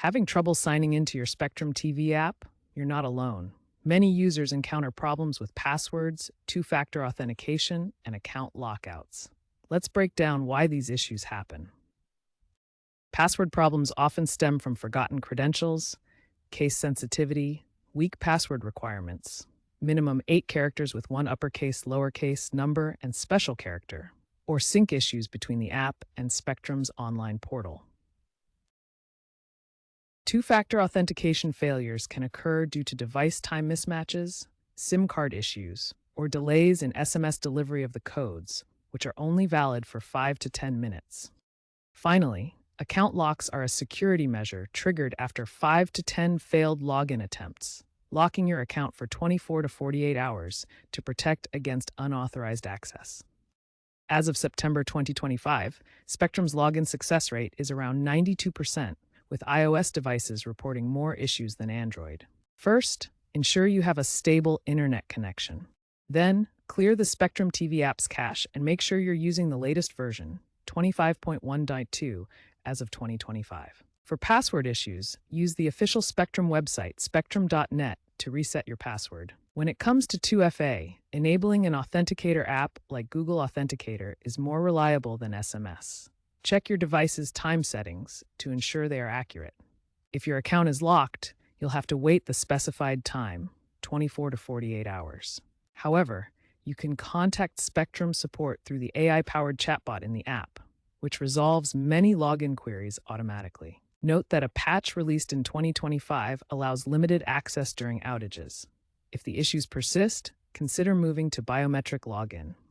Having trouble signing into your Spectrum TV app? You're not alone. Many users encounter problems with passwords, two-factor authentication, and account lockouts. Let's break down why these issues happen. Password problems often stem from forgotten credentials, case sensitivity, weak password requirements, minimum 8 characters with one uppercase, lowercase, number, and special character, or sync issues between the app and Spectrum's online portal. Two-factor authentication failures can occur due to device time mismatches, SIM card issues, or delays in SMS delivery of the codes, which are only valid for 5 to 10 minutes. Finally, account locks are a security measure triggered after 5 to 10 failed login attempts, locking your account for 24 to 48 hours to protect against unauthorized access. As of September 2025, Spectrum's login success rate is around 92%, with iOS devices reporting more issues than Android. First, ensure you have a stable internet connection. Then, clear the Spectrum TV app's cache and make sure you're using the latest version, 25.1.2, as of 2025. For password issues, use the official Spectrum website, spectrum.net, to reset your password. When it comes to 2FA, enabling an authenticator app like Google Authenticator is more reliable than SMS. Check your device's time settings to ensure they are accurate. If your account is locked, you'll have to wait the specified time, 24 to 48 hours. However, you can contact Spectrum support through the AI-powered chatbot in the app, which resolves many login queries automatically. Note that a patch released in 2025 allows limited access during outages. If the issues persist, consider moving to biometric login.